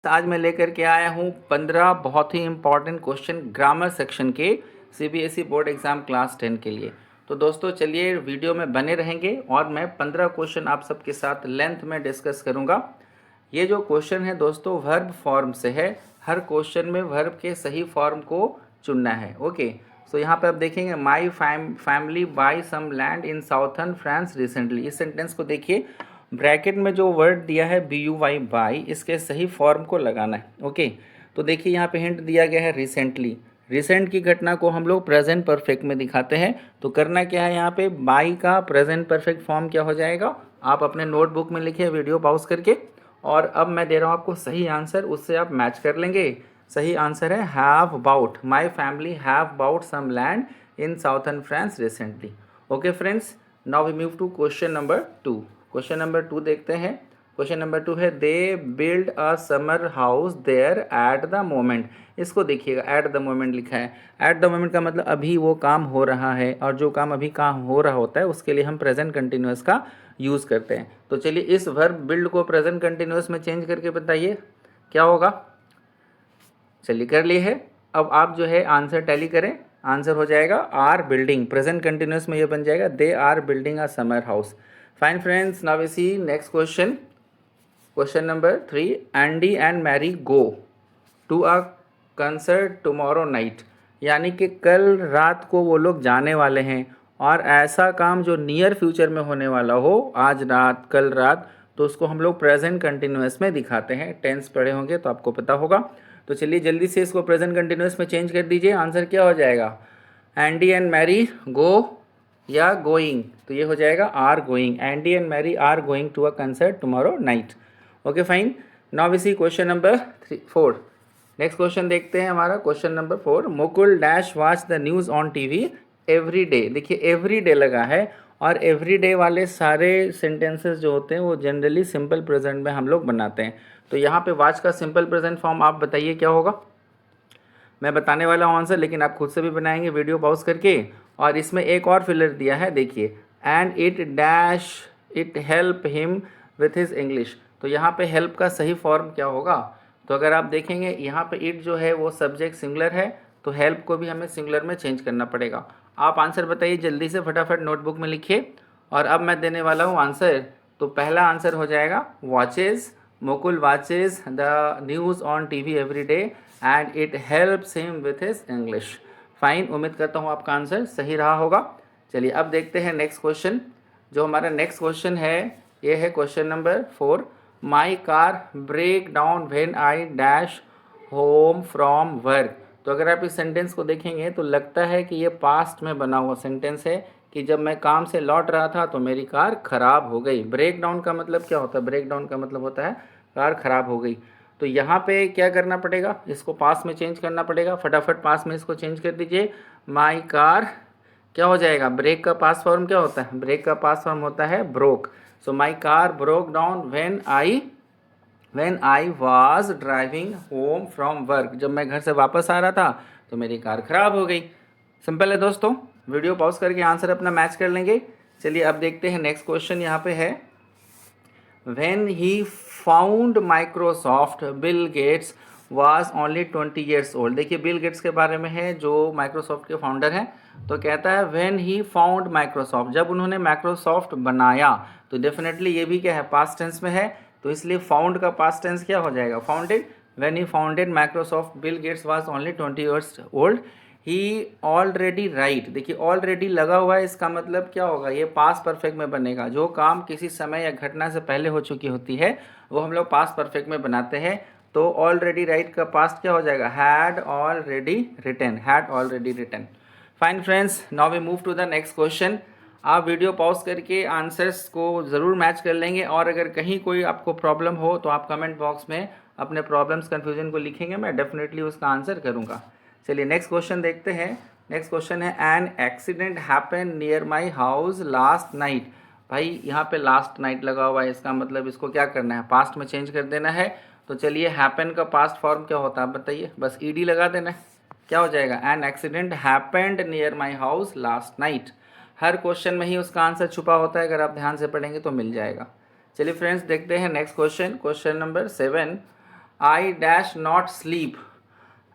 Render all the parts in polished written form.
आज मैं लेकर के आया हूँ 15 बहुत ही इंपॉर्टेंट क्वेश्चन ग्रामर सेक्शन के सीबीएसई बोर्ड एग्ज़ाम क्लास 10 के लिए। तो दोस्तों चलिए वीडियो में बने रहेंगे और मैं 15 क्वेश्चन आप सबके साथ लेंथ में डिस्कस करूँगा। ये जो क्वेश्चन है दोस्तों वर्ब फॉर्म से है, हर क्वेश्चन में वर्ब के सही फॉर्म को चुनना है। ओके, सो यहाँ पे आप देखेंगे my family buy some land in southern France recently. इस सेंटेंस को देखिए, ब्रैकेट में जो वर्ड दिया है BUY बाई, इसके सही फॉर्म को लगाना है। ओके, तो देखिए यहाँ पे हिंट दिया गया है रिसेंटली। रिसेंट की घटना को हम लोग प्रेजेंट परफेक्ट में दिखाते हैं, तो करना क्या है, यहाँ पे बाई का प्रेजेंट परफेक्ट फॉर्म क्या हो जाएगा, आप अपने नोटबुक में लिखिए वीडियो पॉज करके। और अब मैं दे रहा हूँ आपको सही आंसर, उससे आप मैच कर लेंगे। सही आंसर है have bought, my family have bought some land in southern France recently. Okay friends, now we move to question number 2। Question number 2 देखते हैं। क्वेश्चन नंबर 2 है they build a summer house there at the moment. इसको देखिएगा, eight the moment लिखा है। Eight the moment का मतलब अभी वो काम हो रहा है, और जो काम अभी काम हो रहा होता है उसके लिए हम प्रेजेंट कंटिन्यूअस का यूज़ करते हैं। तो चलिए इस वर्ब बिल्ड को प्रेजेंट कंटिन्यूअस में चेंज करके बताइए क्या होगा। चलिए कर लिए है। अब आप जो है आंसर टैली करें, आंसर हो जाएगा आर बिल्डिंग। प्रेजेंट कंटिन्यूअस में ये बन जाएगा they are building a summer house. Fine friends, now we see next question. Question number 3, Andy and Mary go to a concert tomorrow night. यानी कि कल रात को वो लोग जाने वाले हैं, और ऐसा काम जो नियर फ्यूचर में होने वाला हो, आज रात कल रात, तो उसको हम लोग प्रेजेंट कंटिन्यूअस में दिखाते हैं। टेंस पढ़े होंगे तो आपको पता होगा। तो चलिए जल्दी से इसको प्रेजेंट कंटिन्यूअस में चेंज कर दीजिए। आंसर क्या हो जाएगा, एंडी एंड मैरी गो या गोइंग, तो ये हो जाएगा are going. Andy and Mary are going to a concert tomorrow night. Okay fine, now we see question number 4। Next question देखते हैं हमारा question number 4। Mukul dash watch the news on TV every day. देखिए every day लगा है, और every day वाले सारे sentences जो होते हैं वो जनरली सिंपल प्रेजेंट में हम लोग बनाते हैं। तो यहाँ पे वॉच का सिंपल प्रेजेंट फॉर्म आप बताइए क्या होगा। मैं बताने वाला हूँ आंसर, लेकिन आप खुद से भी बनाएंगे वीडियो पॉज करके। और इसमें एक और फिलर दिया है, देखिए, and it dash it help him with his English. तो यहाँ पे हेल्प का सही फॉर्म क्या होगा। तो अगर आप देखेंगे यहाँ पे इट जो है वो सब्जेक्ट सिंगुलर है, तो हेल्प को भी हमें सिंगुलर में चेंज करना पड़ेगा। आप आंसर बताइए जल्दी से, फटाफट नोटबुक में लिखिए। और अब मैं देने वाला हूँ आंसर। तो पहला आंसर हो जाएगा watches, Mukul watches the news on TV every day and it helps him with his English. Fine, उम्मीद करता हूँ आपका आंसर सही रहा होगा। चलिए अब देखते हैं नेक्स्ट क्वेश्चन। जो हमारा नेक्स्ट क्वेश्चन है ये है question number 4। My car break down when I dash home from work. तो अगर आप इस सेंटेंस को देखेंगे तो लगता है कि ये पास्ट में बना हुआ सेंटेंस है, कि जब मैं काम से लौट रहा था तो मेरी कार ख़राब हो गई। ब्रेक डाउन का मतलब क्या होता है, ब्रेक डाउन का मतलब होता है कार ख़राब हो गई। तो यहाँ पे क्या करना पड़ेगा, इसको पास में चेंज करना पड़ेगा। फटाफट पास में इसको चेंज कर दीजिए। माई कार क्या हो जाएगा, ब्रेक का पास फॉर्म क्या होता है, ब्रेक का पास फॉर्म होता है broke. So my car broke down when I was driving home from work. जब मैं घर से वापस आ रहा था तो मेरी कार ख़राब हो गई। सिंपल है दोस्तों, वीडियो पॉज करके आंसर अपना मैच कर लेंगे। चलिए अब देखते हैं नेक्स्ट क्वेश्चन। यहाँ पे है when he found Microsoft Bill Gates was only 20 years old. देखिए बिल गेट्स के बारे में है, जो माइक्रोसॉफ्ट के फाउंडर हैं। तो कहता है व्हेन ही फाउंड माइक्रोसॉफ्ट, जब उन्होंने माइक्रोसॉफ्ट बनाया। तो डेफिनेटली ये भी क्या है, पास्ट टेंस में है, तो इसलिए फाउंड का पास्ट टेंस क्या हो जाएगा, founded. When he founded Microsoft Bill Gates was only 20 years old. He already right. देखिए ऑलरेडी लगा हुआ है, इसका मतलब क्या होगा, ये पास्ट परफेक्ट में बनेगा। जो काम किसी समय या घटना से पहले हो चुकी होती है वो हम लोग पास्ट परफेक्ट में बनाते हैं। तो ऑलरेडी राइट का पास्ट क्या हो जाएगा, had already written, had already written. Fine friends, now we move to the next question. आप वीडियो पॉज करके आंसर्स को ज़रूर मैच कर लेंगे, और अगर कहीं कोई आपको प्रॉब्लम हो तो आप कमेंट बॉक्स में अपने प्रॉब्लम्स कन्फ्यूजन को लिखेंगे, मैं डेफिनेटली उसका आंसर करूँगा। चलिए नेक्स्ट क्वेश्चन देखते हैं। नेक्स्ट क्वेश्चन है an accident happen near my house last night. भाई यहाँ पे लास्ट नाइट लगा हुआ है, इसका मतलब इसको क्या करना है, पास्ट में चेंज कर देना है। तो चलिए हैपन का पास्ट फॉर्म क्या होता है बताइए, बस ईडी लगा देना है। क्या हो जाएगा, an accident happened near my house last night. Her question में ही उसका आंसर छुपा होता है, अगर आप ध्यान से पढ़ेंगे तो मिल जाएगा। चलिए फ्रेंड्स देखते हैं next question. Question number 7। I dash not sleep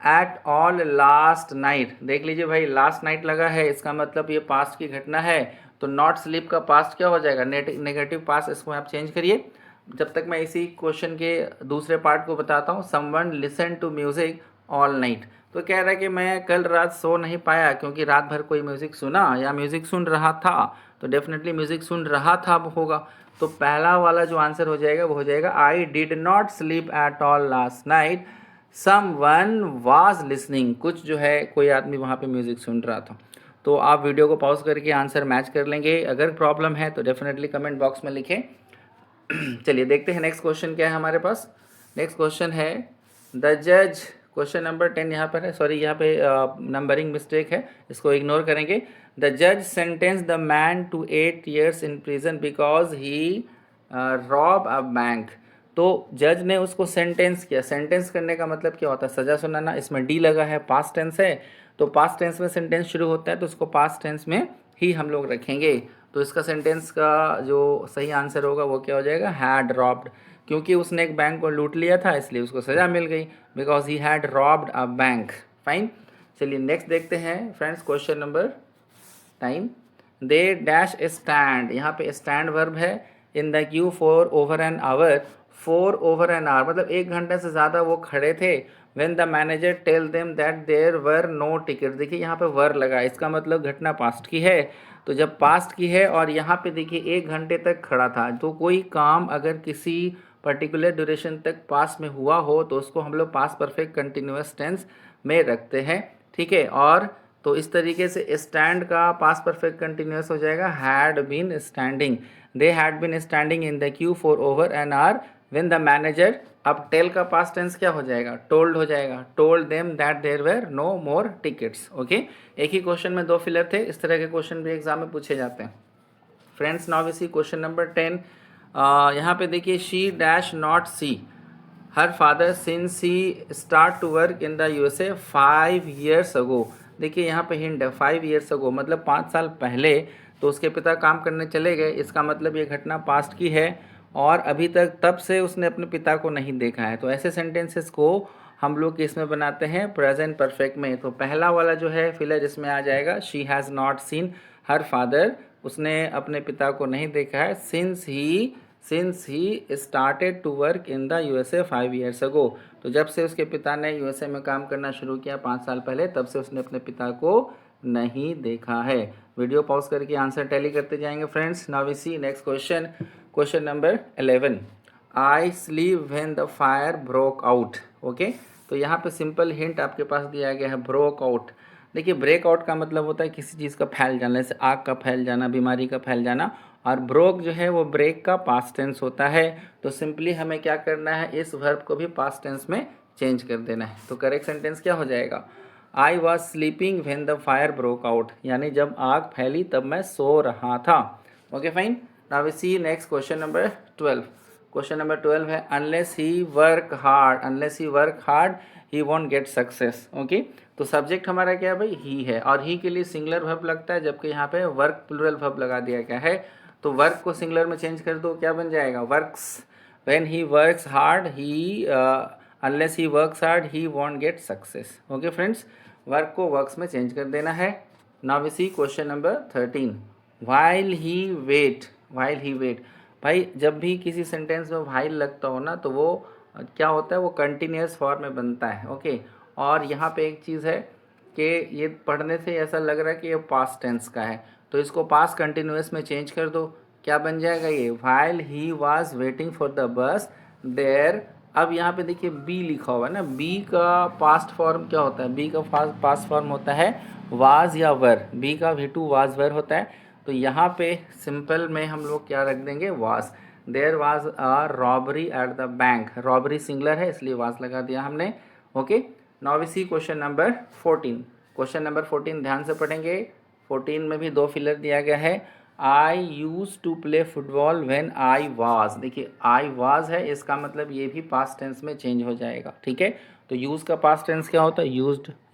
at all last night. देख लीजिए भाई, लास्ट नाइट लगा है, इसका मतलब ये पास्ट की घटना है। तो नॉट स्लीप का पास्ट क्या हो जाएगा? Negative past. इसको आप चेंज करिए। जब तक मैं इसी क्वेश्चन के दूसरे पार्ट को बताता हूँ। Someone listen to music all night. तो कह रहा है कि मैं कल रात सो नहीं पाया क्योंकि रात भर कोई म्यूज़िक सुना या म्यूज़िक सुन रहा था। तो डेफिनेटली म्यूज़िक सुन रहा था होगा। तो पहला वाला जो आंसर हो जाएगा वो हो जाएगा I did not sleep at all last night, someone was listening. कुछ जो है कोई आदमी वहाँ पे म्यूज़िक सुन रहा था। तो आप वीडियो को पॉज करके आंसर मैच कर लेंगे। अगर प्रॉब्लम है तो डेफिनेटली कमेंट बॉक्स में लिखें। चलिए देखते हैं नेक्स्ट क्वेश्चन क्या है हमारे पास। नेक्स्ट क्वेश्चन है द जज। क्वेश्चन नंबर 10 यहाँ पर है, सॉरी यहाँ पे नंबरिंग मिस्टेक है, इसको इग्नोर करेंगे। द जज sentence the man to 8 years in prison because he rob a bank. तो जज ने उसको सेंटेंस किया। सेंटेंस करने का मतलब क्या होता है? सज़ा सुनाना। इसमें डी लगा है, पास्ट टेंस है, तो पास्ट टेंस में सेंटेंस शुरू होता है तो उसको पास्ट टेंस में ही हम लोग रखेंगे। तो इसका सेंटेंस का जो सही आंसर होगा वो क्या हो जाएगा? Had robbed. क्योंकि उसने एक बैंक को लूट लिया था इसलिए उसको सज़ा मिल गई, because he had robbed a bank. Fine. चलिए नेक्स्ट देखते हैं friends, question number 9। They dash stand. यहाँ पे स्टैंड वर्ब है। In the queue for over an hour. For over an hour मतलब 1 घंटे से ज़्यादा वो खड़े थे। When the manager tell them that there were no ticket. देखिए यहाँ पे वर लगा, इसका मतलब घटना पास्ट की है। तो जब पास्ट की है और यहाँ पे देखिए 1 घंटे तक खड़ा था, तो कोई काम अगर किसी पर्टिकुलर ड्यूरेशन तक पास्ट में हुआ हो तो उसको हम लोग पास्ट परफेक्ट कंटिन्यूस टेंस में रखते हैं। ठीक है। और तो इस तरीके से स्टैंड का पास्ट परफेक्ट कंटिन्यूस हो जाएगा had been standing. They had been standing in the queue for over an hour when the manager. अब टेल का पास्ट टेंस क्या हो जाएगा? टोल्ड हो जाएगा। Told them that there were no more tickets. Okay. एक ही क्वेश्चन में 2 फिलर थे। इस तरह के क्वेश्चन भी एग्जाम में पूछे जाते हैं friends. Now we see question number 10। यहाँ पे देखिए she dash not see her father since he start to work in the USA 5 years ago. देखिए यहाँ पे हिंट है 5 years अगो मतलब 5 साल पहले तो उसके पिता काम करने चले गए। इसका मतलब ये घटना पास्ट की है और अभी तक तब से उसने अपने पिता को नहीं देखा है। तो ऐसे सेंटेंसेस को हम लोग किस में बनाते हैं? प्रेजेंट परफेक्ट में। तो पहला वाला जो है फिलर इसमें आ जाएगा she has not seen her father. उसने अपने पिता को नहीं देखा है since he started to work in the USA 5 years ago. तो जब से उसके पिता ने यूएसए में काम करना शुरू किया 5 साल पहले, तब से उसने अपने पिता को नहीं देखा है। वीडियो पॉज करके आंसर टैली करते जाएंगे friends. Now we see next question. Question number 11। I sleep when the fire broke out. Okay. तो यहाँ पे सिंपल हिंट आपके पास दिया गया है ब्रोक आउट। देखिए ब्रेक आउट का मतलब होता है किसी चीज़ का फैल जाना, जैसे आग का फैल जाना, बीमारी का फैल जाना। और ब्रोक जो है वो ब्रेक का पास्ट टेंस होता है। तो सिंपली हमें क्या करना है? इस वर्ब को भी पास्ट टेंस में चेंज कर देना है। तो करेक्ट सेंटेंस क्या हो जाएगा? I was sleeping when the fire broke out, यानी जब आग फैली तब मैं सो रहा था। Okay fine. Now we see next question number 12। Question number 12 है unless he work hard he won't get success. Okay. तो सब्जेक्ट हमारा क्या है भाई? ही है और ही के लिए सिंगुलर वर्ब लगता है, जबकि यहाँ पे वर्क प्लूरल वर्ब लगा दिया गया है। तो वर्क को सिंगुलर में चेंज कर दो, क्या बन जाएगा? Works. When he works hard he unless he works hard he won't get success. Okay friends, work को वर्क्स में चेंज कर देना है। Now we see question number 13। While he wait. भाई जब भी किसी सेंटेंस में वाइल लगता हो ना तो वो क्या होता है? वो कंटिन्यूस फॉर्म में बनता है। ओके। और यहाँ पे एक चीज़ है कि ये पढ़ने से ऐसा लग रहा है कि ये पास्ट टेंस का है, तो इसको पास्ट कंटिन्यूस में चेंज कर दो। क्या बन जाएगा ये? While he was waiting for the bus there. अब यहाँ पे देखिए बी लिखा हुआ है ना, बी का पास्ट फॉर्म क्या होता है? बी का पास्ट फॉर्म होता है वाज या वर। बी का V2 वाज वर होता है। तो यहाँ पे सिंपल में हम लोग क्या रख देंगे? Was. There was a robbery at the bank. Robbery singular है इसलिए वाज लगा दिया हमने। Okay. Now we see question number 14। Question number 14 ध्यान से पढ़ेंगे। 14 में भी 2 फिलर दिया गया है। I used to play football when I was. देखिए आई वाज है, इसका मतलब ये भी पास्ट टेंस में चेंज हो जाएगा। ठीक है। तो यूज़ का पास्ट टेंस क्या होता है?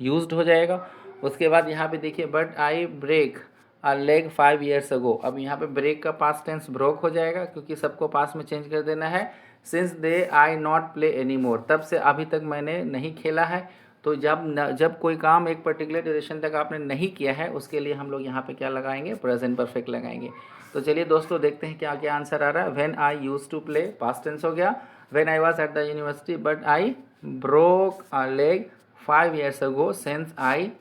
यूज्ड हो जाएगा। उसके बाद यहाँ पे देखिए but I break a leg 5 years ago. अब यहाँ पे ब्रेक का पास्ट टेंस ब्रोक हो जाएगा क्योंकि सबको पास्ट में चेंज कर देना है। Since they I not play any more, तब से अभी तक मैंने नहीं खेला है। तो जब कोई काम एक पर्टिकुलर ड्यूरेशन तक आपने नहीं किया है उसके लिए हम लोग यहाँ पे क्या लगाएंगे, प्रेजेंट परफेक्ट लगाएंगे। तो चलिए दोस्तों देखते हैं क्या क्या आंसर आ रहा है। When I used to play, past tense हो गया। When I was at the university but I broke a leg 5 years ago, since I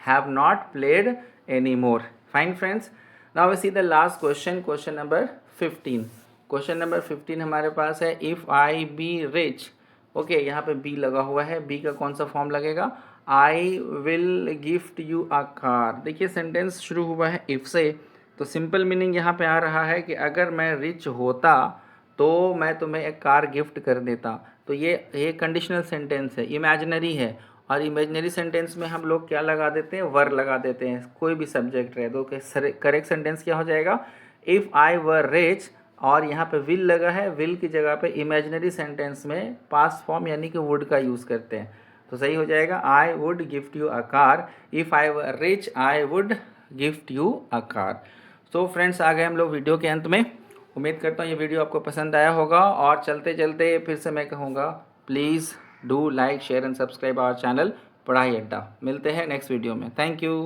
have not played anymore. Fine friends, now we see the last question, question number 15. Question number 15 हमारे पास है, if I be rich. Okay, यहाँ पे B लगा हुआ है, B का कौन सा फॉर्म लगेगा, I will gift you a car. देखिए सेंटेंस शुरू हुआ है इफ़ से, तो सिंपल मीनिंग यहाँ पे आ रहा है कि अगर मैं रिच होता तो मैं तुम्हें एक कार गिफ्ट कर देता। तो ये कंडीशनल सेंटेंस है, इमेजिनरी है, और इमेजिनरी सेंटेंस में हम लोग क्या लगा देते हैं, वर लगा देते हैं, कोई भी सब्जेक्ट रहे। तो करेक्ट सेंटेंस क्या हो जाएगा, इफ़ आई वर रिच, और यहाँ पे विल लगा है, विल की जगह पे इमेजिनरी सेंटेंस में पास्ट फॉर्म यानी कि वुड का यूज़ करते हैं। तो सही हो जाएगा, I would gift you a car, if I were rich I would gift you a car. तो फ्रेंड्स आ गए हम लोग वीडियो के अंत में। उम्मीद करता हूँ ये वीडियो आपको पसंद आया होगा, और चलते चलते फिर से मैं कहूँगा, please do like share and subscribe our channel Padhai Adda. मिलते हैं नेक्स्ट वीडियो में। Thank you.